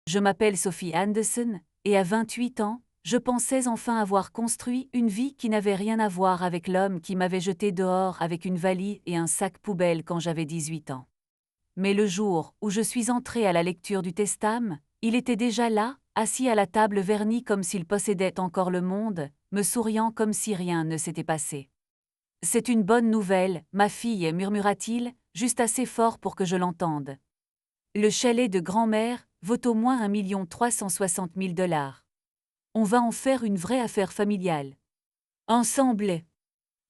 Je m'appelle Sophie Anderson, et à 28 ans, je pensais enfin avoir construit une vie qui n'avait rien à voir avec l'homme qui m'avait jeté dehors avec une valise et un sac poubelle quand j'avais 18 ans. Mais le jour où je suis entrée à la lecture du Testament, il était déjà là, assis à la table vernie comme s'il possédait encore le monde, me souriant comme si rien ne s'était passé. « C'est une bonne nouvelle, ma fille, murmura-t-il, juste assez fort pour que je l'entende. Le chalet de grand-mère vaut au moins 1 360 000 $. On va en faire une vraie affaire familiale. Ensemble.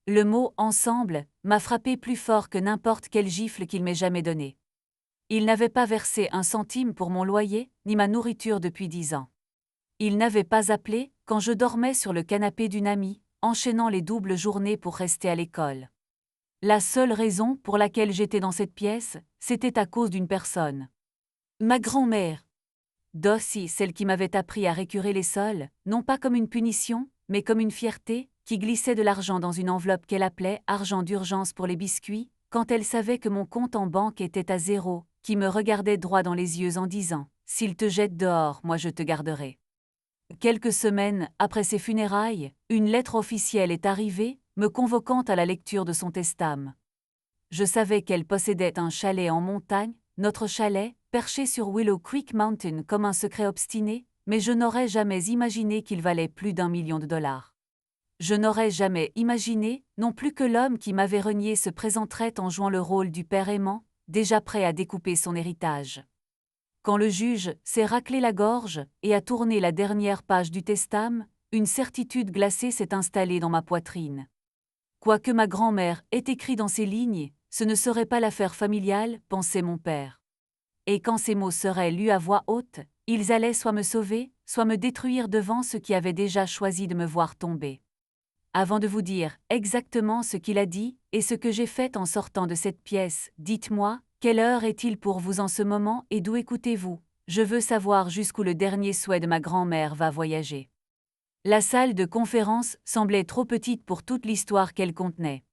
Le mot « ensemble » m'a frappé plus fort que n'importe quelle gifle qu'il m'ait jamais donnée. Il n'avait pas versé un centime pour mon loyer, ni ma nourriture depuis 10 ans. Il n'avait pas appelé quand je dormais sur le canapé d'une amie, enchaînant les doubles journées pour rester à l'école. La seule raison pour laquelle j'étais dans cette pièce, c'était à cause d'une personne. Ma grand-mère. Dossie, celle qui m'avait appris à récurer les sols, non pas comme une punition, mais comme une fierté, qui glissait de l'argent dans une enveloppe qu'elle appelait « argent d'urgence pour les biscuits », quand elle savait que mon compte en banque était à zéro, qui me regardait droit dans les yeux en disant « S'il te jette dehors, moi je te garderai ». Quelques semaines après ses funérailles, une lettre officielle est arrivée, me convoquant à la lecture de son testament. Je savais qu'elle possédait un chalet en montagne, notre chalet, perché sur Willow Creek Mountain comme un secret obstiné, mais je n'aurais jamais imaginé qu'il valait plus d'1 million de $. Je n'aurais jamais imaginé, non plus que l'homme qui m'avait renié se présenterait en jouant le rôle du père aimant, déjà prêt à découper son héritage. Quand le juge s'est raclé la gorge et a tourné la dernière page du testament, une certitude glacée s'est installée dans ma poitrine. Quoique ma grand-mère ait écrit dans ces lignes, ce ne serait pas l'affaire familiale, pensait mon père. Et quand ces mots seraient lus à voix haute, ils allaient soit me sauver, soit me détruire devant ceux qui avaient déjà choisi de me voir tomber. Avant de vous dire exactement ce qu'il a dit et ce que j'ai fait en sortant de cette pièce, dites-moi, quelle heure est-il pour vous en ce moment et d'où écoutez-vous? Je veux savoir jusqu'où le dernier souhait de ma grand-mère va voyager. La salle de conférence semblait trop petite pour toute l'histoire qu'elle contenait.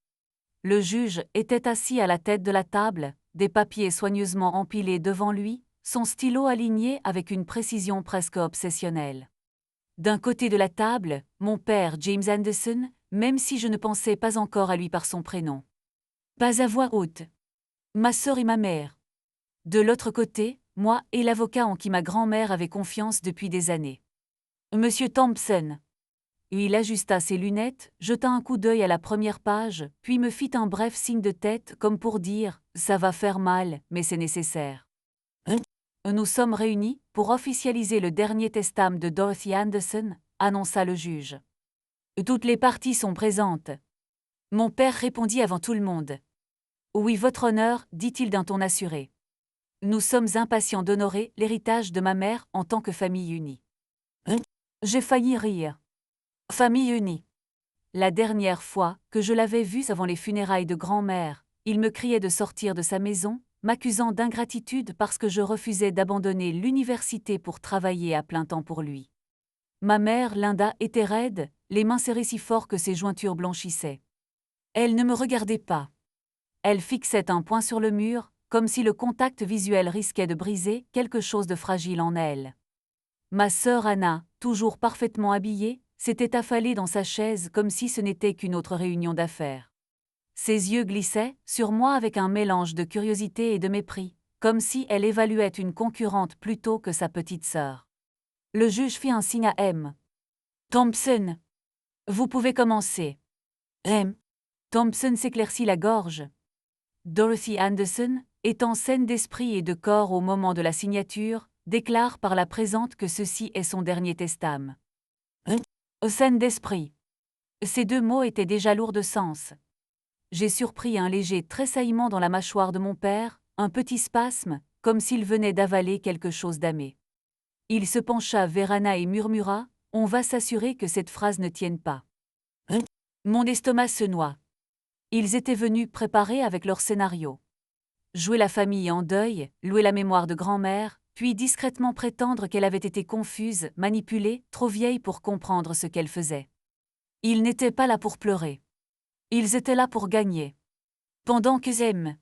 Le juge était assis à la tête de la table, des papiers soigneusement empilés devant lui, son stylo aligné avec une précision presque obsessionnelle. D'un côté de la table, mon père James Anderson, même si je ne pensais pas encore à lui par son prénom. Pas à voix haute. Ma sœur et ma mère. De l'autre côté, moi et l'avocat en qui ma grand-mère avait confiance depuis des années. Monsieur Thompson. Il ajusta ses lunettes, jeta un coup d'œil à la première page, puis me fit un bref signe de tête comme pour dire « ça va faire mal, mais c'est nécessaire ». Nous sommes réunis pour officialiser le dernier testament de Dorothy Anderson, annonça le juge. Toutes les parties sont présentes. Mon père répondit avant tout le monde. Oui, votre honneur, dit-il d'un ton assuré. Nous sommes impatients d'honorer l'héritage de ma mère en tant que famille unie. J'ai failli rire. Famille unie. La dernière fois que je l'avais vu avant les funérailles de grand-mère, il me criait de sortir de sa maison, m'accusant d'ingratitude parce que je refusais d'abandonner l'université pour travailler à plein temps pour lui. Ma mère, Linda, était raide, les mains serrées si fort que ses jointures blanchissaient. Elle ne me regardait pas. Elle fixait un point sur le mur, comme si le contact visuel risquait de briser quelque chose de fragile en elle. Ma sœur Anna, toujours parfaitement habillée, s'était affalée dans sa chaise comme si ce n'était qu'une autre réunion d'affaires. Ses yeux glissaient sur moi avec un mélange de curiosité et de mépris, comme si elle évaluait une concurrente plutôt que sa petite sœur. Le juge fit un signe à M. Thompson. Vous pouvez commencer. M. Thompson s'éclaircit la gorge. Dorothy Anderson, étant saine d'esprit et de corps au moment de la signature, déclare par la présente que ceci est son dernier testament. Saine d'esprit. Ces deux mots étaient déjà lourds de sens. J'ai surpris un léger tressaillement dans la mâchoire de mon père, un petit spasme, comme s'il venait d'avaler quelque chose d'amé. Il se pencha vers Anna et murmura « On va s'assurer que cette phrase ne tienne pas. » Mon estomac se noie. Ils étaient venus préparer avec leur scénario. Jouer la famille en deuil, louer la mémoire de grand-mère, puis discrètement prétendre qu'elle avait été confuse, manipulée, trop vieille pour comprendre ce qu'elle faisait. Ils n'étaient pas là pour pleurer. Ils étaient là pour gagner. Pendant que M.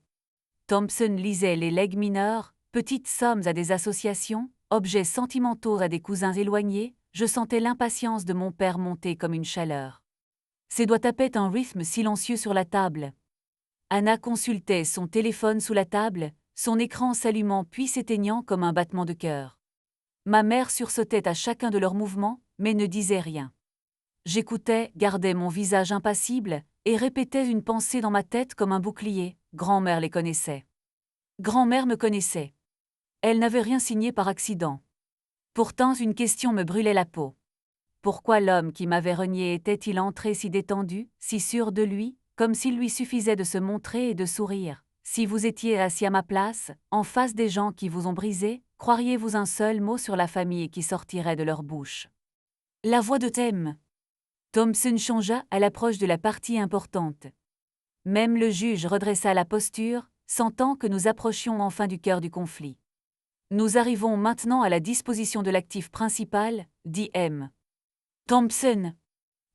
Thompson lisait les legs mineurs, petites sommes à des associations, objets sentimentaux à des cousins éloignés, je sentais l'impatience de mon père monter comme une chaleur. Ses doigts tapaient un rythme silencieux sur la table. Anna consultait son téléphone sous la table, son écran s'allumant puis s'éteignant comme un battement de cœur. Ma mère sursautait à chacun de leurs mouvements, mais ne disait rien. J'écoutais, gardais mon visage impassible, et répétais une pensée dans ma tête comme un bouclier. Grand-mère les connaissait. Grand-mère me connaissait. Elle n'avait rien signé par accident. Pourtant, une question me brûlait la peau. Pourquoi l'homme qui m'avait renié était-il entré si détendu, si sûr de lui, comme s'il lui suffisait de se montrer et de sourire? Si vous étiez assis à ma place, en face des gens qui vous ont brisé, croiriez-vous un seul mot sur la famille qui sortirait de leur bouche? La voix de Thème. Thompson changea à l'approche de la partie importante. Même le juge redressa la posture, sentant que nous approchions enfin du cœur du conflit. Nous arrivons maintenant à la disposition de l'actif principal, dit M. Thompson.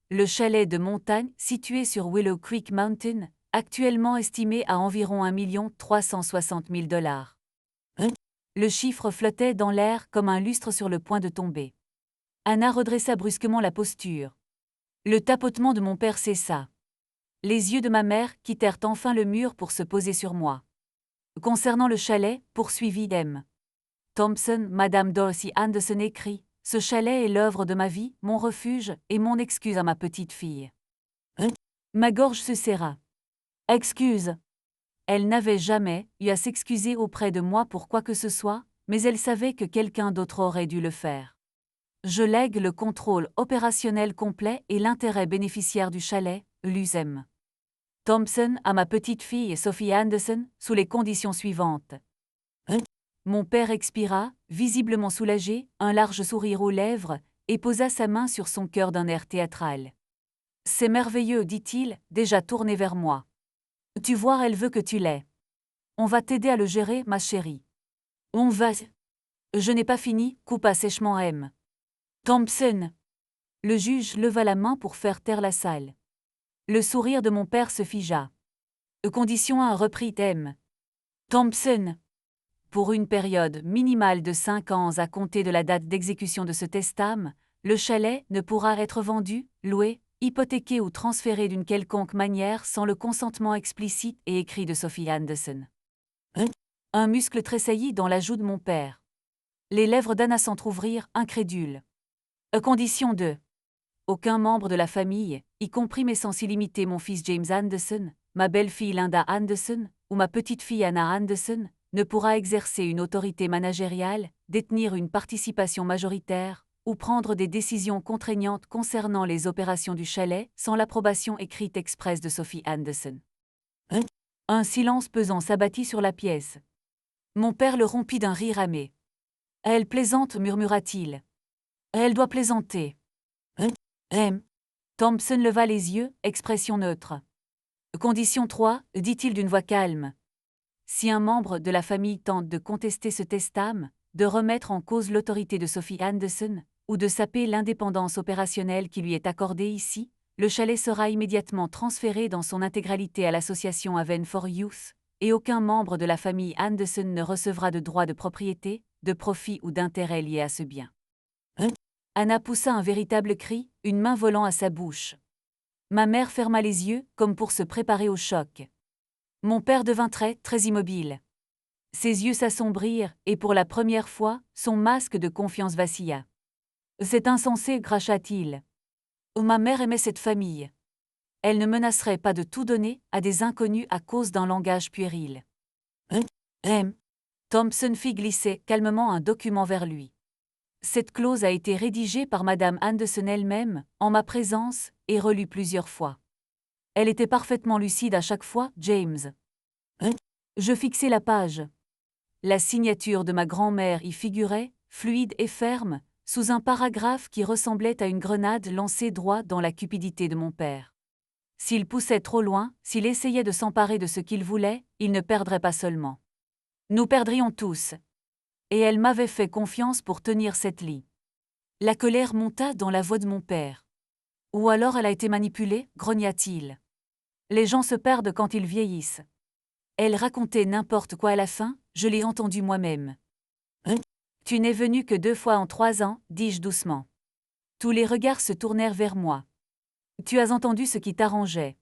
Le chalet de montagne situé sur Willow Creek Mountain, actuellement estimé à environ 1 360 000 $. Le chiffre flottait dans l'air comme un lustre sur le point de tomber. Anna redressa brusquement la posture. Le tapotement de mon père cessa. Les yeux de ma mère quittèrent enfin le mur pour se poser sur moi. Concernant le chalet, poursuivit M. Thompson, Madame Dorsey Anderson écrit, « Ce chalet est l'œuvre de ma vie, mon refuge et mon excuse à ma petite fille. » Ma gorge se serra. Excuse. Elle n'avait jamais eu à s'excuser auprès de moi pour quoi que ce soit, mais elle savait que quelqu'un d'autre aurait dû le faire. Je lègue le contrôle opérationnel complet et l'intérêt bénéficiaire du chalet, l'USM. Thompson à ma petite fille Sophie Anderson, sous les conditions suivantes. Mon père expira, visiblement soulagé, un large sourire aux lèvres, et posa sa main sur son cœur d'un air théâtral. « C'est merveilleux, dit-il, déjà tourné vers moi. Tu vois, elle veut que tu l'aies. On va t'aider à le gérer, ma chérie. On va... » Je n'ai pas fini, coupa sèchement M. Thompson. Le juge leva la main pour faire taire la salle. Le sourire de mon père se figea. Condition 1 reprit M. Thompson. Pour une période minimale de 5 ans à compter de la date d'exécution de ce testament, le chalet ne pourra être vendu, loué, hypothéqué ou transféré d'une quelconque manière sans le consentement explicite et écrit de Sophie Anderson. Un muscle tressaillit dans la joue de mon père. Les lèvres d'Anna s'entr'ouvrirent, incrédules. Condition 2. Aucun membre de la famille, y compris mais sans illimité mon fils James Anderson, ma belle-fille Linda Anderson ou ma petite-fille Anna Anderson, ne pourra exercer une autorité managériale, détenir une participation majoritaire ou prendre des décisions contraignantes concernant les opérations du chalet sans l'approbation écrite expresse de Sophie Anderson. Un silence pesant s'abattit sur la pièce. Mon père le rompit d'un rire amé. « Elle plaisante, murmura-t-il. Elle doit plaisanter. » Thompson leva les yeux, expression neutre. « Condition 3, dit-il d'une voix calme. Si un membre de la famille tente de contester ce testament, de remettre en cause l'autorité de Sophie Anderson, ou de saper l'indépendance opérationnelle qui lui est accordée ici, le chalet sera immédiatement transféré dans son intégralité à l'association Haven for Youth, et aucun membre de la famille Anderson ne recevra de droits de propriété, de profit ou d'intérêt liés à ce bien. » Anna poussa un véritable cri, une main volant à sa bouche. Ma mère ferma les yeux, comme pour se préparer au choc. Mon père devint très immobile. Ses yeux s'assombrirent, et pour la première fois, son masque de confiance vacilla. « C'est insensé, cracha-t-il. Ma mère aimait cette famille. Elle ne menacerait pas de tout donner à des inconnus à cause d'un langage puéril. » Thompson fit glisser calmement un document vers lui. Cette clause a été rédigée par Madame Anderson elle-même, en ma présence, et relue plusieurs fois. Elle était parfaitement lucide à chaque fois, James. Je fixai la page. La signature de ma grand-mère y figurait, fluide et ferme, sous un paragraphe qui ressemblait à une grenade lancée droit dans la cupidité de mon père. S'il poussait trop loin, s'il essayait de s'emparer de ce qu'il voulait, il ne perdrait pas seulement. Nous perdrions tous. Et elle m'avait fait confiance pour tenir cette lie. La colère monta dans la voix de mon père. Ou alors elle a été manipulée, grogna-t-il. Les gens se perdent quand ils vieillissent. Elle racontait n'importe quoi à la fin, je l'ai entendu moi-même. Tu n'es venu que 2 fois en 3 ans, dis-je doucement. Tous les regards se tournèrent vers moi. Tu as entendu ce qui t'arrangeait.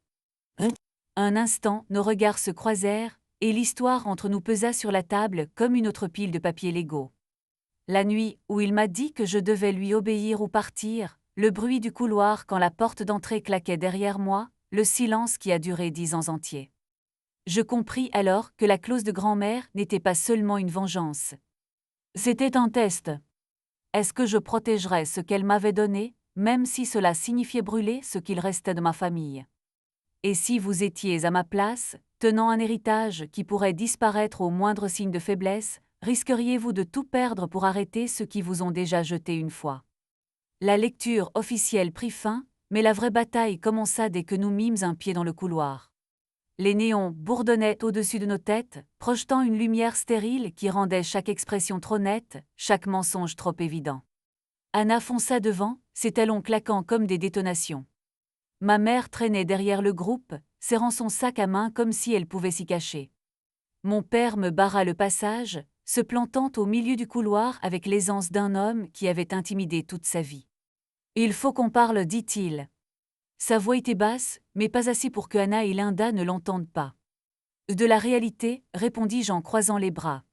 Un instant, nos regards se croisèrent, et l'histoire entre nous pesa sur la table comme une autre pile de papier Lego. La nuit où il m'a dit que je devais lui obéir ou partir, le bruit du couloir quand la porte d'entrée claquait derrière moi, le silence qui a duré 10 ans entiers. Je compris alors que la clause de grand-mère n'était pas seulement une vengeance. C'était un test. Est-ce que je protégerais ce qu'elle m'avait donné, même si cela signifiait brûler ce qu'il restait de ma famille? Et si vous étiez à ma place, tenant un héritage qui pourrait disparaître au moindre signe de faiblesse, risqueriez-vous de tout perdre pour arrêter ceux qui vous ont déjà jeté une fois? La lecture officielle prit fin, mais la vraie bataille commença dès que nous mîmes un pied dans le couloir. Les néons bourdonnaient au-dessus de nos têtes, projetant une lumière stérile qui rendait chaque expression trop nette, chaque mensonge trop évident. Anna fonça devant, ses talons claquant comme des détonations. Ma mère traînait derrière le groupe, serrant son sac à main comme si elle pouvait s'y cacher. Mon père me barra le passage, se plantant au milieu du couloir avec l'aisance d'un homme qui avait intimidé toute sa vie. « Il faut qu'on parle, dit-il. » Sa voix était basse, mais pas assez pour que Anna et Linda ne l'entendent pas. « De la réalité, répondis-je en croisant les bras.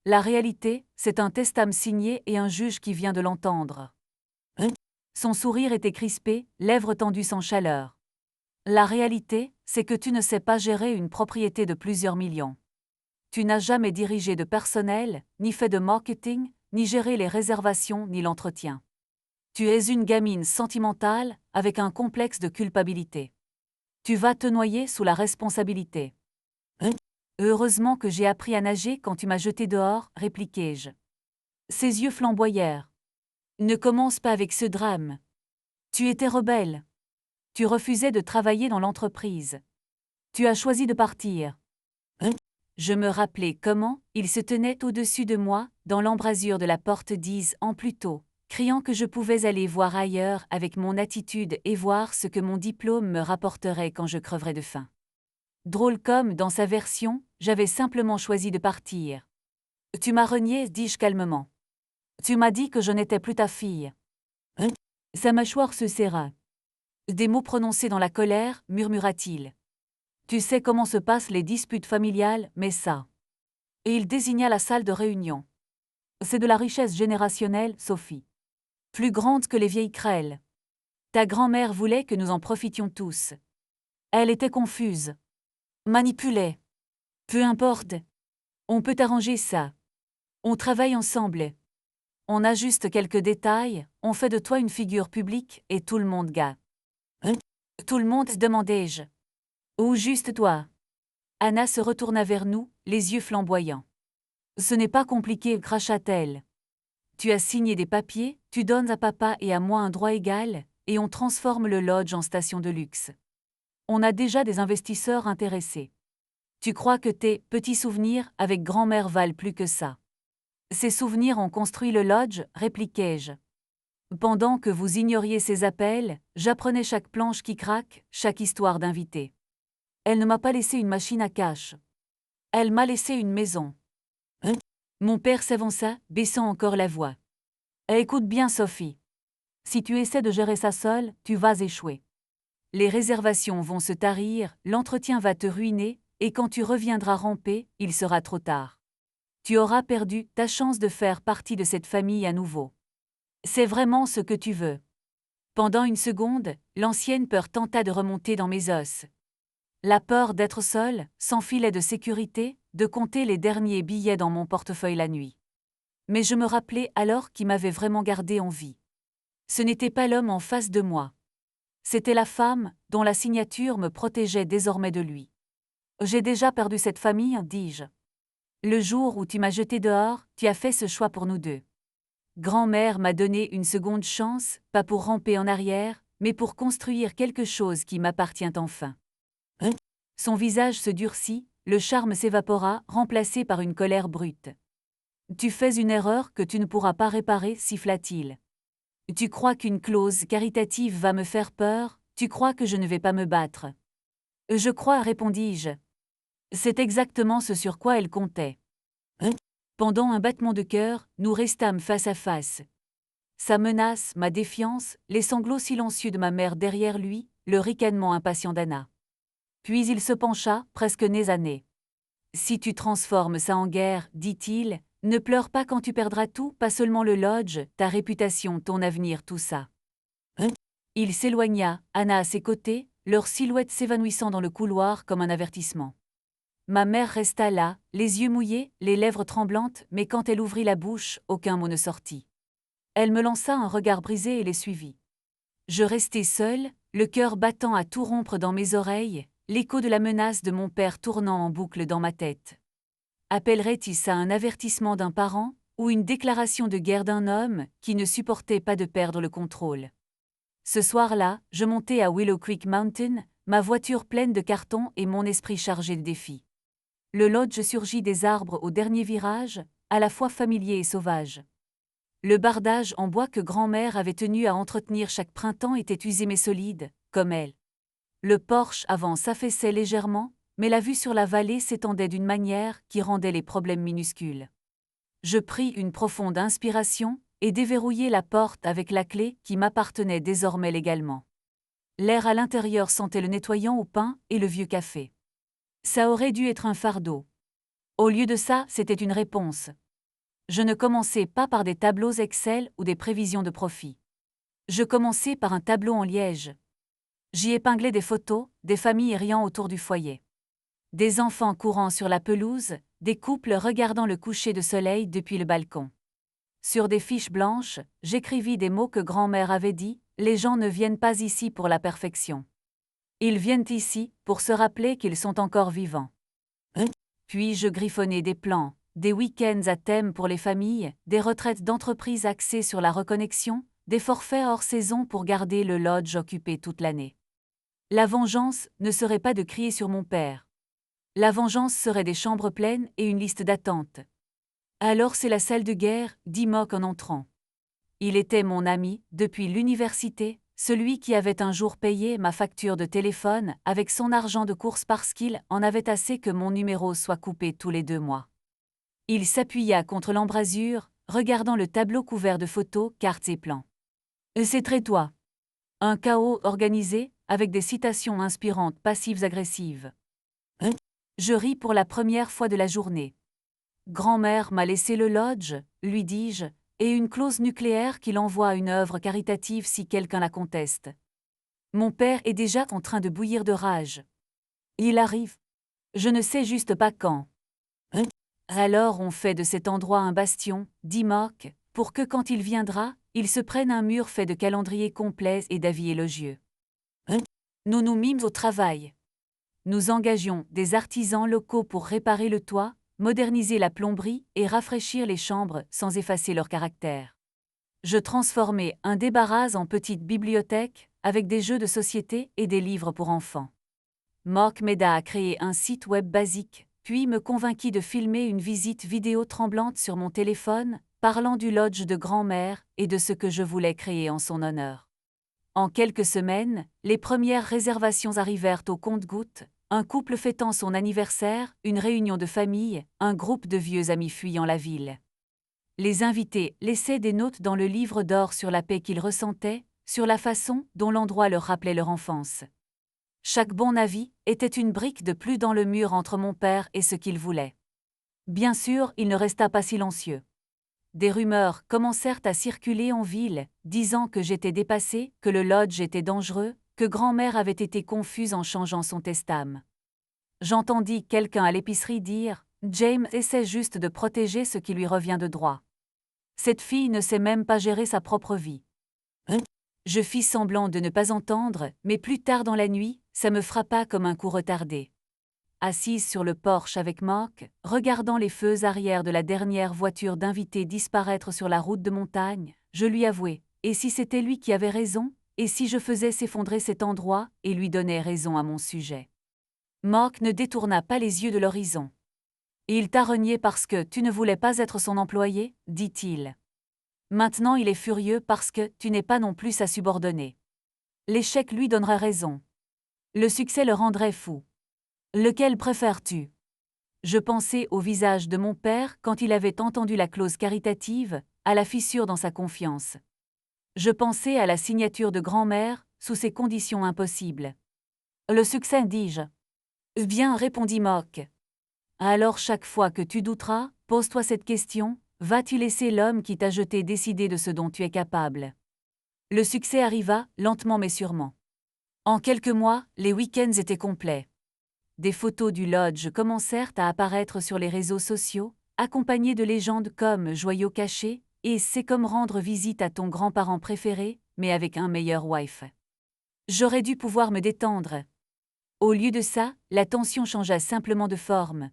La réalité, c'est un testament signé et un juge qui vient de l'entendre. » Son sourire était crispé, lèvres tendues sans chaleur. La réalité, c'est que tu ne sais pas gérer une propriété de plusieurs millions. Tu n'as jamais dirigé de personnel, ni fait de marketing, ni géré les réservations ni l'entretien. Tu es une gamine sentimentale, avec un complexe de culpabilité. Tu vas te noyer sous la responsabilité. Heureusement que j'ai appris à nager quand tu m'as jeté dehors, répliquai-je. Ses yeux flamboyèrent. Ne commence pas avec ce drame. Tu étais rebelle. Tu refusais de travailler dans l'entreprise. Tu as choisi de partir. Je me rappelais comment il se tenait au-dessus de moi, dans l'embrasure de la porte 10 ans plus tôt, criant que je pouvais aller voir ailleurs avec mon attitude et voir ce que mon diplôme me rapporterait quand je creverais de faim. Drôle comme, dans sa version, j'avais simplement choisi de partir. Tu m'as renié, dis-je calmement. Tu m'as dit que je n'étais plus ta fille. Sa mâchoire se serra. Des mots prononcés dans la colère, murmura-t-il. Tu sais comment se passent les disputes familiales, mais ça. Et il désigna la salle de réunion. C'est de la richesse générationnelle, Sophie. Plus grande que les vieilles crêles. Ta grand-mère voulait que nous en profitions tous. Elle était confuse. Manipulait. Peu importe. On peut arranger ça. On travaille ensemble. On ajuste quelques détails, on fait de toi une figure publique et tout le monde gagne. Tout le monde, demandai-je. Ou juste toi? Anna se retourna vers nous, les yeux flamboyants. Ce n'est pas compliqué, cracha-t-elle. Tu as signé des papiers, tu donnes à papa et à moi un droit égal, et on transforme le lodge en station de luxe. On a déjà des investisseurs intéressés. Tu crois que tes petits souvenirs avec grand-mère valent plus que ça? Ces souvenirs ont construit le lodge, répliquai-je. Pendant que vous ignoriez ces appels, j'apprenais chaque planche qui craque, chaque histoire d'invité. Elle ne m'a pas laissé une machine à cash. Elle m'a laissé une maison. Mon père s'avança, baissant encore la voix. Écoute bien, Sophie. Si tu essaies de gérer ça seule, tu vas échouer. Les réservations vont se tarir, l'entretien va te ruiner, et quand tu reviendras ramper, il sera trop tard. Tu auras perdu ta chance de faire partie de cette famille à nouveau. C'est vraiment ce que tu veux. Pendant une seconde, l'ancienne peur tenta de remonter dans mes os. La peur d'être seule, sans filet de sécurité, de compter les derniers billets dans mon portefeuille la nuit. Mais je me rappelais alors qui m'avait vraiment gardé en vie. Ce n'était pas l'homme en face de moi. C'était la femme dont la signature me protégeait désormais de lui. J'ai déjà perdu cette famille, dis-je. Le jour où tu m'as jeté dehors, tu as fait ce choix pour nous deux. Grand-mère m'a donné une seconde chance, pas pour ramper en arrière, mais pour construire quelque chose qui m'appartient enfin. Son visage se durcit, le charme s'évapora, remplacé par une colère brute. Tu fais une erreur que tu ne pourras pas réparer, siffla-t-il. Tu crois qu'une clause caritative va me faire peur, tu crois que je ne vais pas me battre. Je crois, répondis-je. C'est exactement ce sur quoi elle comptait. Pendant un battement de cœur, nous restâmes face à face. Sa menace, ma défiance, les sanglots silencieux de ma mère derrière lui, le ricanement impatient d'Anna. Puis il se pencha, presque nez à nez. « Si tu transformes ça en guerre, dit-il, ne pleure pas quand tu perdras tout, pas seulement le lodge, ta réputation, ton avenir, tout ça. » Il s'éloigna, Anna à ses côtés, leur silhouette s'évanouissant dans le couloir comme un avertissement. Ma mère resta là, les yeux mouillés, les lèvres tremblantes, mais quand elle ouvrit la bouche, aucun mot ne sortit. Elle me lança un regard brisé et les suivit. Je restai seule, le cœur battant à tout rompre dans mes oreilles, l'écho de la menace de mon père tournant en boucle dans ma tête. Appellerait-il ça un avertissement d'un parent, ou une déclaration de guerre d'un homme qui ne supportait pas de perdre le contrôle? Ce soir-là, je montai à Willow Creek Mountain, ma voiture pleine de cartons et mon esprit chargé de défis. Le lodge surgit des arbres au dernier virage, à la fois familier et sauvage. Le bardage en bois que grand-mère avait tenu à entretenir chaque printemps était usé mais solide, comme elle. Le porche avant s'affaissait légèrement, mais la vue sur la vallée s'étendait d'une manière qui rendait les problèmes minuscules. Je pris une profonde inspiration et déverrouillai la porte avec la clé qui m'appartenait désormais légalement. L'air à l'intérieur sentait le nettoyant au pain et le vieux café. Ça aurait dû être un fardeau. Au lieu de ça, c'était une réponse. Je ne commençais pas par des tableaux Excel ou des prévisions de profit. Je commençais par un tableau en liège. J'y épinglais des photos, des familles riant autour du foyer. Des enfants courant sur la pelouse, des couples regardant le coucher de soleil depuis le balcon. Sur des fiches blanches, j'écrivis des mots que grand-mère avait dit, les gens ne viennent pas ici pour la perfection. Ils viennent ici pour se rappeler qu'ils sont encore vivants. Puis je griffonnais des plans, des week-ends à thème pour les familles, des retraites d'entreprise axées sur la reconnexion, des forfaits hors saison pour garder le lodge occupé toute l'année. La vengeance ne serait pas de crier sur mon père. La vengeance serait des chambres pleines et une liste d'attente. Alors c'est la salle de guerre, dit Mock en entrant. Il était mon ami, depuis l'université, celui qui avait un jour payé ma facture de téléphone avec son argent de course parce qu'il en avait assez que mon numéro soit coupé tous les 2 mois. Il s'appuya contre l'embrasure, regardant le tableau couvert de photos, cartes et plans. C'est très toi. Un chaos organisé, avec des citations inspirantes passives-agressives. Je ris pour la première fois de la journée. Grand-mère m'a laissé le lodge, lui dis-je, et une clause nucléaire qu'il envoie à une œuvre caritative si quelqu'un la conteste. Mon père est déjà en train de bouillir de rage. Il arrive. Je ne sais juste pas quand. Alors on fait de cet endroit un bastion, dit Mock, pour que quand il viendra, il se prenne un mur fait de calendriers complets et d'avis élogieux. Nous nous mîmes au travail. Nous engagions des artisans locaux pour réparer le toit, moderniser la plomberie et rafraîchir les chambres sans effacer leur caractère. Je transformai un débarras en petite bibliothèque, avec des jeux de société et des livres pour enfants. Mock m'aida à créer un site web basique, puis me convainquit de filmer une visite vidéo tremblante sur mon téléphone, parlant du lodge de grand-mère et de ce que je voulais créer en son honneur. En quelques semaines, les premières réservations arrivèrent au compte-gouttes, un couple fêtant son anniversaire, une réunion de famille, un groupe de vieux amis fuyant la ville. Les invités laissaient des notes dans le livre d'or sur la paix qu'ils ressentaient, sur la façon dont l'endroit leur rappelait leur enfance. Chaque bon avis était une brique de plus dans le mur entre mon père et ce qu'il voulait. Bien sûr, il ne resta pas silencieux. Des rumeurs commencèrent à circuler en ville, disant que j'étais dépassée, que le lodge était dangereux, que grand-mère avait été confuse en changeant son testament. J'entendis quelqu'un à l'épicerie dire « James essaie juste de protéger ce qui lui revient de droit. Cette fille ne sait même pas gérer sa propre vie. » Je fis semblant de ne pas entendre, mais plus tard dans la nuit, ça me frappa comme un coup retardé. Assise sur le porche avec Mock, regardant les feux arrière de la dernière voiture d'invité disparaître sur la route de montagne, je lui avouai, et si c'était lui qui avait raison, et si je faisais s'effondrer cet endroit et lui donnais raison à mon sujet. Mock ne détourna pas les yeux de l'horizon. Il t'a renié parce que tu ne voulais pas être son employé, dit-il. Maintenant il est furieux parce que tu n'es pas non plus sa subordonnée. L'échec lui donnerait raison. Le succès le rendrait fou. Lequel préfères-tu? Je pensais au visage de mon père quand il avait entendu la clause caritative, à la fissure dans sa confiance. Je pensais à la signature de grand-mère, sous ces conditions impossibles. Le succès, dis-je. Bien, répondit Mock. Alors chaque fois que tu douteras, pose-toi cette question, vas-tu laisser l'homme qui t'a jeté décider de ce dont tu es capable? Le succès arriva, lentement mais sûrement. En quelques mois, les week-ends étaient complets. Des photos du lodge commencèrent à apparaître sur les réseaux sociaux, accompagnées de légendes comme Joyau caché et C'est comme rendre visite à ton grand-parent préféré, mais avec un meilleur wife. J'aurais dû pouvoir me détendre. Au lieu de ça, la tension changea simplement de forme.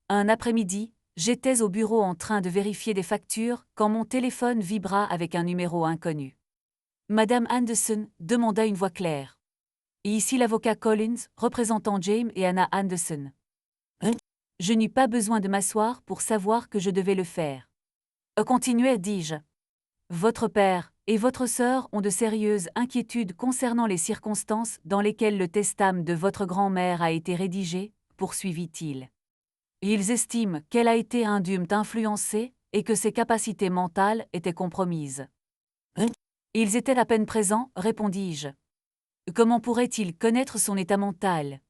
Un après-midi, j'étais au bureau en train de vérifier des factures quand mon téléphone vibra avec un numéro inconnu. Madame Anderson demanda une voix claire. Et ici l'avocat Collins, représentant James et Anna Anderson. Je n'eus pas besoin de m'asseoir pour savoir que je devais le faire. Continuez, dis-je. Votre père et votre sœur ont de sérieuses inquiétudes concernant les circonstances dans lesquelles le testament de votre grand-mère a été rédigé, poursuivit-il. Ils estiment qu'elle a été indûment influencée et que ses capacités mentales étaient compromises. Ils étaient à peine présents, répondis-je. Comment pourraient-ils connaître son état mental?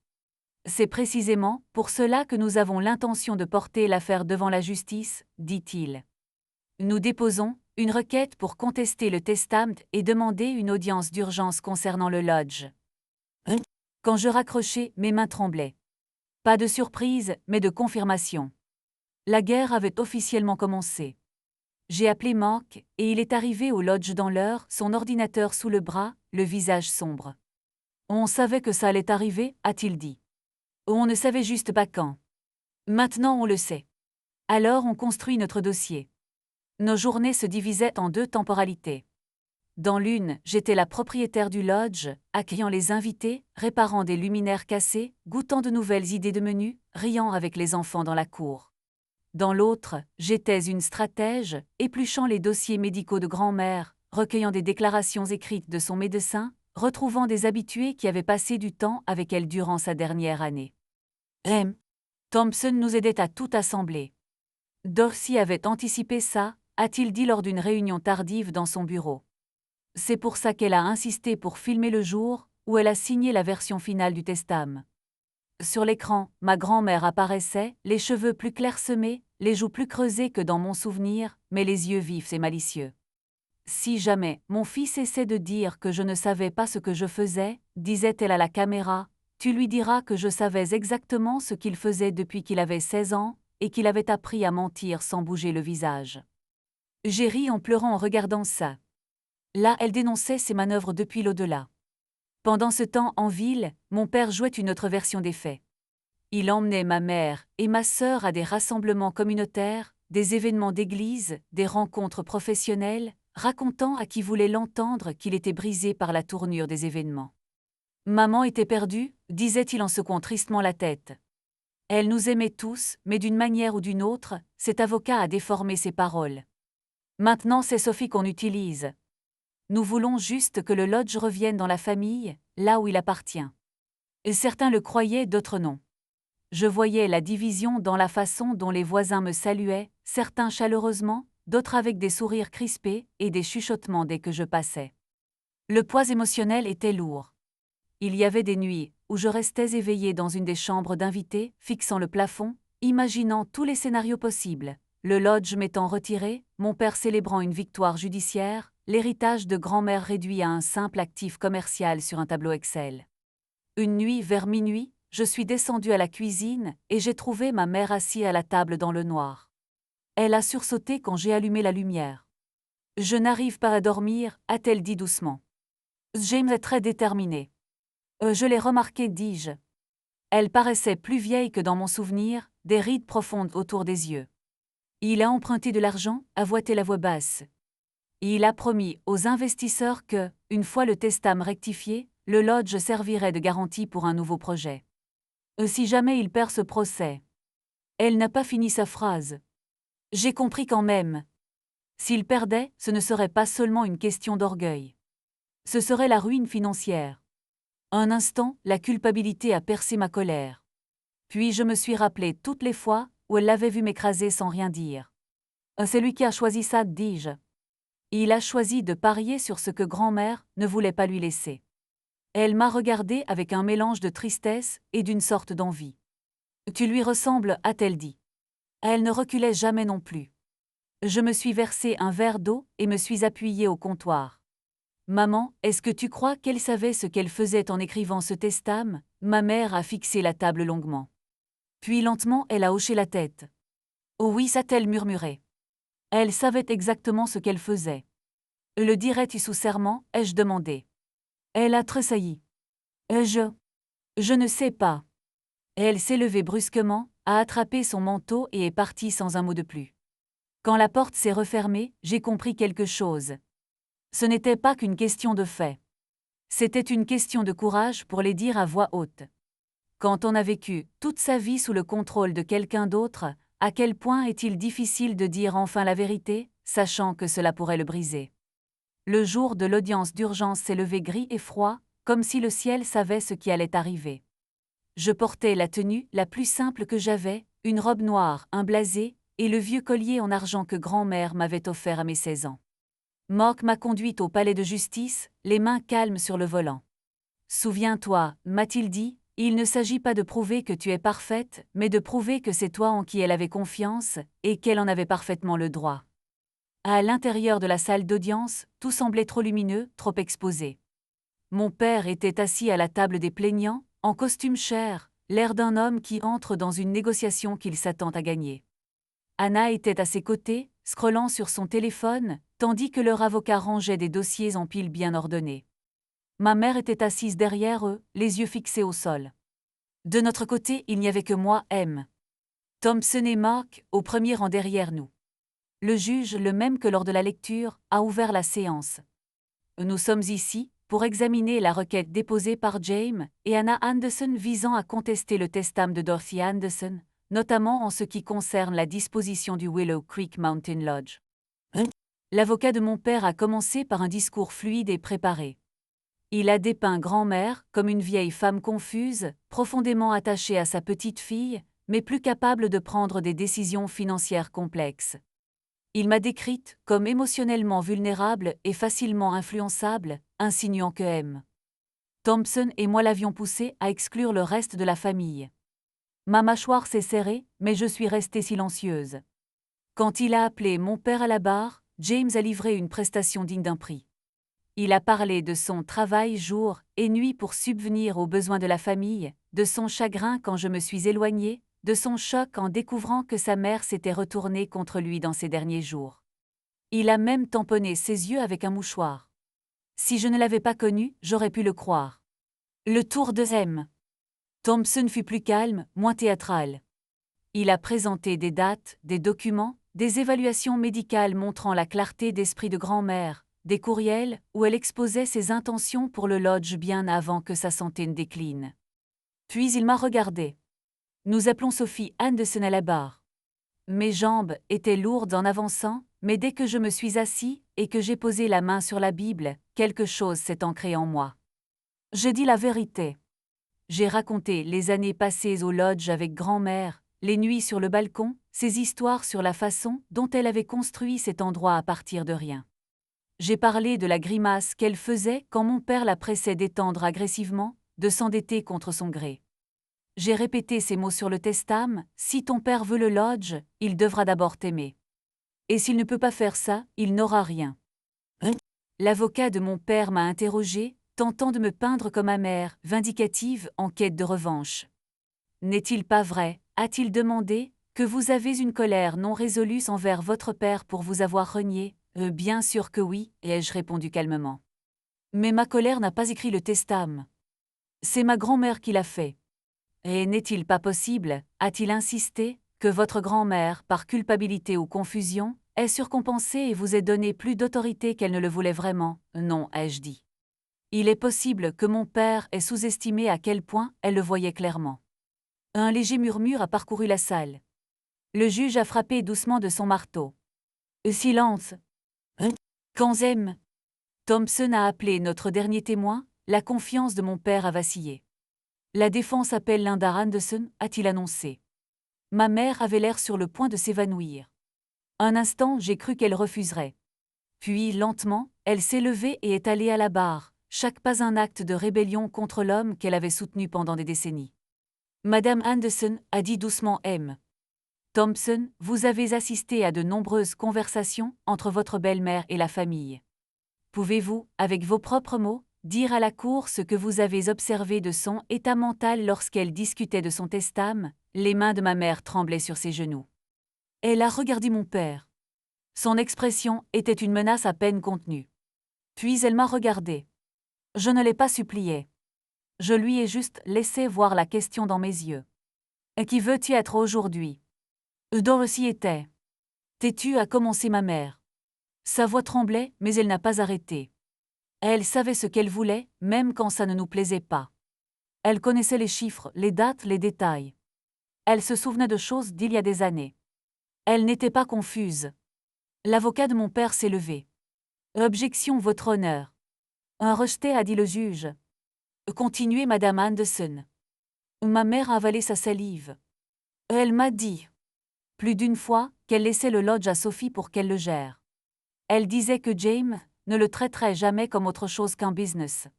C'est précisément pour cela que nous avons l'intention de porter l'affaire devant la justice, dit-il. Nous déposons une requête pour contester le testament et demander une audience d'urgence concernant le lodge. Quand je raccrochai, mes mains tremblaient. Pas de surprise, mais de confirmation. La guerre avait officiellement commencé. J'ai appelé Mark et il est arrivé au lodge dans l'heure, son ordinateur sous le bras, le visage sombre. On savait que ça allait arriver, a-t-il dit. On ne savait juste pas quand. Maintenant on le sait. Alors on construit notre dossier. Nos journées se divisaient en deux temporalités. Dans l'une, j'étais la propriétaire du lodge, accueillant les invités, réparant des luminaires cassés, goûtant de nouvelles idées de menus, riant avec les enfants dans la cour. Dans l'autre, j'étais une stratège, épluchant les dossiers médicaux de grand-mère, recueillant des déclarations écrites de son médecin, retrouvant des habitués qui avaient passé du temps avec elle durant sa dernière année. M. Thompson nous aidait à tout assembler. Dorsey avait anticipé ça, a-t-il dit lors d'une réunion tardive dans son bureau. C'est pour ça qu'elle a insisté pour filmer le jour où elle a signé la version finale du testament. Sur l'écran, ma grand-mère apparaissait, les cheveux plus clairsemés, les joues plus creusées que dans mon souvenir, mais les yeux vifs et malicieux. Si jamais mon fils essaie de dire que je ne savais pas ce que je faisais, disait-elle à la caméra, tu lui diras que je savais exactement ce qu'il faisait depuis qu'il avait 16 ans et qu'il avait appris à mentir sans bouger le visage. J'ai ri en pleurant en regardant ça. Là, elle dénonçait ses manœuvres depuis l'au-delà. Pendant ce temps, en ville, mon père jouait une autre version des faits. Il emmenait ma mère et ma sœur à des rassemblements communautaires, des événements d'église, des rencontres professionnelles, racontant à qui voulait l'entendre qu'il était brisé par la tournure des événements. Maman était perdue, disait-il en secouant tristement la tête. Elle nous aimait tous, mais d'une manière ou d'une autre, cet avocat a déformé ses paroles. Maintenant, c'est Sophie qu'on utilise. Nous voulons juste que le lodge revienne dans la famille, là où il appartient. Et certains le croyaient, d'autres non. Je voyais la division dans la façon dont les voisins me saluaient, certains chaleureusement, d'autres avec des sourires crispés et des chuchotements dès que je passais. Le poids émotionnel était lourd. Il y avait des nuits où je restais éveillée dans une des chambres d'invités, fixant le plafond, imaginant tous les scénarios possibles. Le lodge m'étant retiré, mon père célébrant une victoire judiciaire, l'héritage de grand-mère réduit à un simple actif commercial sur un tableau Excel. Une nuit vers minuit, je suis descendue à la cuisine et j'ai trouvé ma mère assise à la table dans le noir. Elle a sursauté quand j'ai allumé la lumière. « Je n'arrive pas à dormir », a-t-elle dit doucement. James est très déterminé. Je l'ai remarqué, dis-je. Elle paraissait plus vieille que dans mon souvenir, des rides profondes autour des yeux. Il a emprunté de l'argent, avoua-t-elle à voix basse. Il a promis aux investisseurs que, une fois le testament rectifié, le lodge servirait de garantie pour un nouveau projet. Si jamais il perd ce procès. Elle n'a pas fini sa phrase. J'ai compris quand même. S'il perdait, ce ne serait pas seulement une question d'orgueil. Ce serait la ruine financière. Un instant, la culpabilité a percé ma colère. Puis je me suis rappelé toutes les fois où elle l'avait vu m'écraser sans rien dire. C'est lui qui a choisi ça, dis-je. Il a choisi de parier sur ce que grand-mère ne voulait pas lui laisser. Elle m'a regardé avec un mélange de tristesse et d'une sorte d'envie. Tu lui ressembles, a-t-elle dit. Elle ne reculait jamais non plus. Je me suis versé un verre d'eau et me suis appuyée au comptoir. Maman, est-ce que tu crois qu'elle savait ce qu'elle faisait en écrivant ce testament? Ma mère a fixé la table longuement. Puis lentement, elle a hoché la tête. Oh oui, ça-t-elle murmuré. Elle savait exactement ce qu'elle faisait. Le dirais-tu sous serment, ai-je demandé. Elle a tressailli. Je ne sais pas. Elle s'est levée brusquement, a attrapé son manteau et est partie sans un mot de plus. Quand la porte s'est refermée, j'ai compris quelque chose. Ce n'était pas qu'une question de fait. C'était une question de courage pour les dire à voix haute. Quand on a vécu toute sa vie sous le contrôle de quelqu'un d'autre, à quel point est-il difficile de dire enfin la vérité, sachant que cela pourrait le briser. Le jour de l'audience d'urgence s'est levé gris et froid, comme si le ciel savait ce qui allait arriver. Je portais la tenue la plus simple que j'avais, une robe noire, un blasé, et le vieux collier en argent que grand-mère m'avait offert à mes 16 ans. Mock m'a conduite au palais de justice, les mains calmes sur le volant. Souviens-toi, m'a-t-il dit, il ne s'agit pas de prouver que tu es parfaite, mais de prouver que c'est toi en qui elle avait confiance, et qu'elle en avait parfaitement le droit. À l'intérieur de la salle d'audience, tout semblait trop lumineux, trop exposé. Mon père était assis à la table des plaignants, en costume cher, l'air d'un homme qui entre dans une négociation qu'il s'attend à gagner. Anna était à ses côtés, scrollant sur son téléphone, tandis que leur avocat rangeait des dossiers en piles bien ordonnés. Ma mère était assise derrière eux, les yeux fixés au sol. De notre côté, il n'y avait que moi, M. Thompson et Mark, au premier rang derrière nous. Le juge, le même que lors de la lecture, a ouvert la séance. Nous sommes ici pour examiner la requête déposée par James et Anna Anderson visant à contester le testament de Dorothy Anderson, notamment en ce qui concerne la disposition du Willow Creek Mountain Lodge. L'avocat de mon père a commencé par un discours fluide et préparé. Il a dépeint grand-mère comme une vieille femme confuse, profondément attachée à sa petite fille, mais plus capable de prendre des décisions financières complexes. Il m'a décrite comme émotionnellement vulnérable et facilement influençable, insinuant que M. Thompson et moi l'avions poussé à exclure le reste de la famille. Ma mâchoire s'est serrée, mais je suis restée silencieuse. Quand il a appelé mon père à la barre, James a livré une prestation digne d'un prix. Il a parlé de son travail jour et nuit pour subvenir aux besoins de la famille, de son chagrin quand je me suis éloignée, de son choc en découvrant que sa mère s'était retournée contre lui dans ces derniers jours. Il a même tamponné ses yeux avec un mouchoir. Si je ne l'avais pas connu, j'aurais pu le croire. Le tour de M. Thompson fut plus calme, moins théâtral. Il a présenté des dates, des documents, des évaluations médicales montrant la clarté d'esprit de grand-mère, des courriels où elle exposait ses intentions pour le lodge bien avant que sa santé ne décline. Puis il m'a regardé. Nous appelons Sophie Anderson à la barre. Mes jambes étaient lourdes en avançant, mais dès que je me suis assis et que j'ai posé la main sur la Bible, quelque chose s'est ancré en moi. J'ai dit la vérité. J'ai raconté les années passées au lodge avec grand-mère, les nuits sur le balcon, ses histoires sur la façon dont elle avait construit cet endroit à partir de rien. J'ai parlé de la grimace qu'elle faisait quand mon père la pressait d'étendre agressivement, de s'endetter contre son gré. J'ai répété ces mots sur le testament, si ton père veut le lodge, il devra d'abord t'aimer. Et s'il ne peut pas faire ça, il n'aura rien. L'avocat de mon père m'a interrogé, tentant de me peindre comme amère, vindicative, en quête de revanche. N'est-il pas vrai, a-t-il demandé, que vous avez une colère non résolue envers votre père pour vous avoir renié? Bien sûr que oui, ai-je répondu calmement. Mais ma colère n'a pas écrit le testament. C'est ma grand-mère qui l'a fait. Et n'est-il pas possible, a-t-il insisté, que votre grand-mère, par culpabilité ou confusion, ait surcompensé et vous ait donné plus d'autorité qu'elle ne le voulait vraiment? Non, ai-je dit. Il est possible que mon père ait sous-estimé à quel point elle le voyait clairement. Un léger murmure a parcouru la salle. Le juge a frappé doucement de son marteau. Silence. Quand M. Thompson a appelé notre dernier témoin, la confiance de mon père a vacillé. La défense appelle Linda Anderson, a-t-il annoncé. Ma mère avait l'air sur le point de s'évanouir. Un instant, j'ai cru qu'elle refuserait. Puis, lentement, elle s'est levée et est allée à la barre, chaque pas un acte de rébellion contre l'homme qu'elle avait soutenu pendant des décennies. Madame Anderson, a dit doucement M. Thompson, vous avez assisté à de nombreuses conversations entre votre belle-mère et la famille. Pouvez-vous, avec vos propres mots, dire à la cour ce que vous avez observé de son état mental lorsqu'elle discutait de son testament? Les mains de ma mère tremblaient sur ses genoux. Elle a regardé mon père. Son expression était une menace à peine contenue. Puis elle m'a regardé. Je ne l'ai pas supplié. Je lui ai juste laissé voir la question dans mes yeux. Et qui veux-tu être aujourd'hui? Dorothy était. Têtue, a commencé ma mère. Sa voix tremblait, mais elle n'a pas arrêté. Elle savait ce qu'elle voulait, même quand ça ne nous plaisait pas. Elle connaissait les chiffres, les dates, les détails. Elle se souvenait de choses d'il y a des années. Elle n'était pas confuse. L'avocat de mon père s'est levé. Objection, votre honneur. Un rejeté, a dit le juge. Continuez, Madame Anderson. Ma mère a avalé sa salive. Elle m'a dit, plus d'une fois, qu'elle laissait le lodge à Sophie pour qu'elle le gère. Elle disait que James ne le traiterait jamais comme autre chose qu'un business.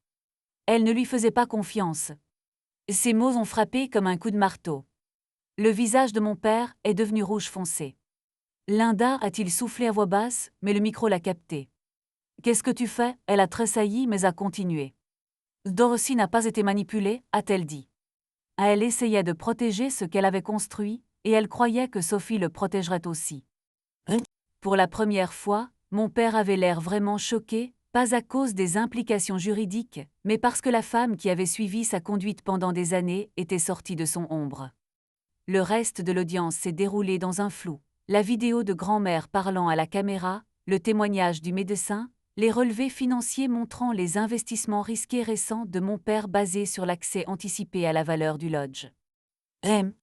Elle ne lui faisait pas confiance. Ces mots ont frappé comme un coup de marteau. Le visage de mon père est devenu rouge foncé. Linda a-t-il soufflé à voix basse, mais le micro l'a capté. Qu'est-ce que tu fais? Elle a tressailli mais a continué. Dorothy n'a pas été manipulée, a-t-elle dit. Elle essayait de protéger ce qu'elle avait construit, et elle croyait que Sophie le protégerait aussi. Pour la première fois, mon père avait l'air vraiment choqué, pas à cause des implications juridiques, mais parce que la femme qui avait suivi sa conduite pendant des années était sortie de son ombre. Le reste de l'audience s'est déroulé dans un flou. La vidéo de grand-mère parlant à la caméra, le témoignage du médecin, les relevés financiers montrant les investissements risqués récents de mon père basés sur l'accès anticipé à la valeur du lodge. M.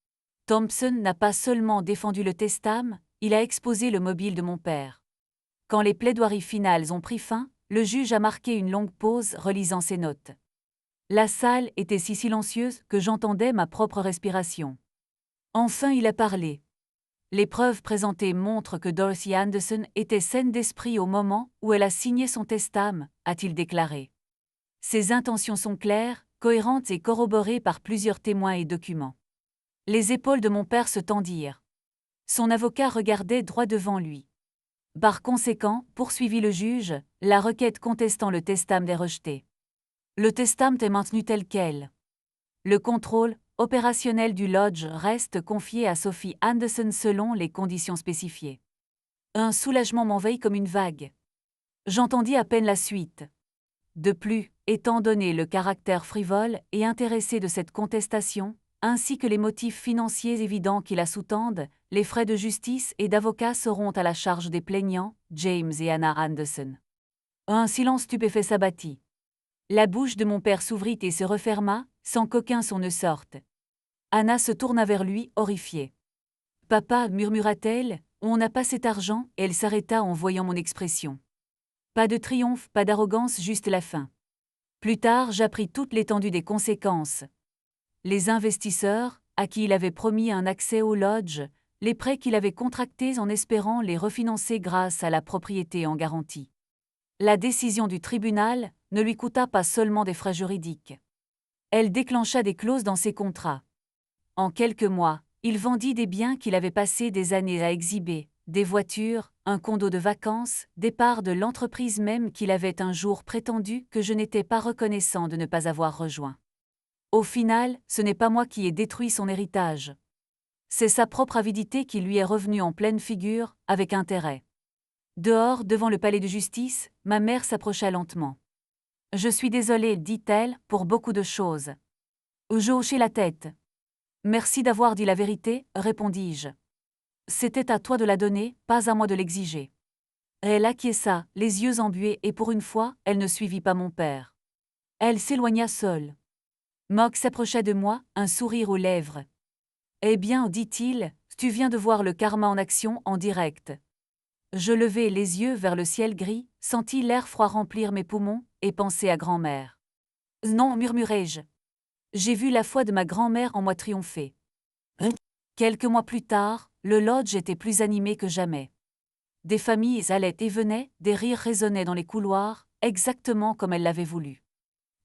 Thompson n'a pas seulement défendu le testament, il a exposé le mobile de mon père. Quand les plaidoiries finales ont pris fin, le juge a marqué une longue pause relisant ses notes. La salle était si silencieuse que j'entendais ma propre respiration. Enfin il a parlé. Les preuves présentées montrent que Dorothy Anderson était saine d'esprit au moment où elle a signé son testament, a-t-il déclaré. Ses intentions sont claires, cohérentes et corroborées par plusieurs témoins et documents. Les épaules de mon père se tendirent. Son avocat regardait droit devant lui. Par conséquent, poursuivit le juge, la requête contestant le testament est rejetée. Le testament est maintenu tel quel. Le contrôle opérationnel du lodge reste confié à Sophie Anderson selon les conditions spécifiées. Un soulagement m'envahit comme une vague. J'entendis à peine la suite. De plus, étant donné le caractère frivole et intéressé de cette contestation, ainsi que les motifs financiers évidents qui la sous-tendent, les frais de justice et d'avocat seront à la charge des plaignants, James et Anna Anderson. Un silence stupéfait s'abattit. La bouche de mon père s'ouvrit et se referma, sans qu'aucun son ne sorte. Anna se tourna vers lui, horrifiée. « Papa, murmura-t-elle, on n'a pas cet argent » et elle s'arrêta en voyant mon expression. Pas de triomphe, pas d'arrogance, juste la fin. Plus tard, j'appris toute l'étendue des conséquences. Les investisseurs, à qui il avait promis un accès au lodge, les prêts qu'il avait contractés en espérant les refinancer grâce à la propriété en garantie. La décision du tribunal ne lui coûta pas seulement des frais juridiques. Elle déclencha des clauses dans ses contrats. En quelques mois, il vendit des biens qu'il avait passé des années à exhiber, des voitures, un condo de vacances, des parts de l'entreprise même qu'il avait un jour prétendu que je n'étais pas reconnaissant de ne pas avoir rejoint. Au final, ce n'est pas moi qui ai détruit son héritage. C'est sa propre avidité qui lui est revenue en pleine figure, avec intérêt. Dehors, devant le palais de justice, ma mère s'approcha lentement. « Je suis désolée, dit-elle, pour beaucoup de choses. » Je hochai la tête. « Merci d'avoir dit la vérité, répondis-je. C'était à toi de la donner, pas à moi de l'exiger. » Elle acquiesça, les yeux embués et pour une fois, elle ne suivit pas mon père. Elle s'éloigna seule. Mock s'approcha de moi, un sourire aux lèvres. « Eh bien, dit-il, tu viens de voir le karma en action en direct. » Je levai les yeux vers le ciel gris, sentis l'air froid remplir mes poumons, et pensai à grand-mère. « Non, murmurai-je. J'ai vu la foi de ma grand-mère en moi triompher. Quelques mois plus tard, le lodge était plus animé que jamais. Des familles allaient et venaient, des rires résonnaient dans les couloirs, exactement comme elle l'avait voulu.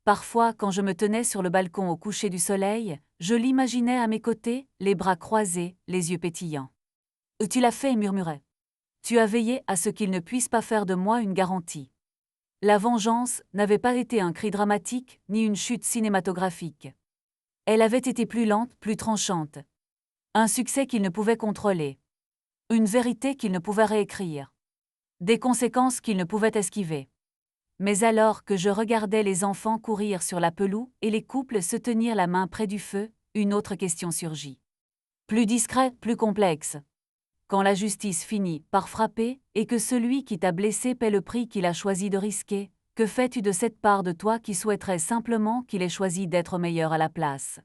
Parfois, quand je me tenais sur le balcon au coucher du soleil, je l'imaginais à mes côtés, les bras croisés, les yeux pétillants. « Tu l'as fait » murmurait. « Tu as veillé à ce qu'il ne puisse pas faire de moi une garantie. » La vengeance n'avait pas été un cri dramatique, ni une chute cinématographique. Elle avait été plus lente, plus tranchante. Un succès qu'il ne pouvait contrôler. Une vérité qu'il ne pouvait réécrire. Des conséquences qu'il ne pouvait esquiver. Mais alors que je regardais les enfants courir sur la pelouse et les couples se tenir la main près du feu, une autre question surgit. Plus discret, plus complexe. Quand la justice finit par frapper et que celui qui t'a blessé paie le prix qu'il a choisi de risquer, que fais-tu de cette part de toi qui souhaiterait simplement qu'il ait choisi d'être meilleur à la place ?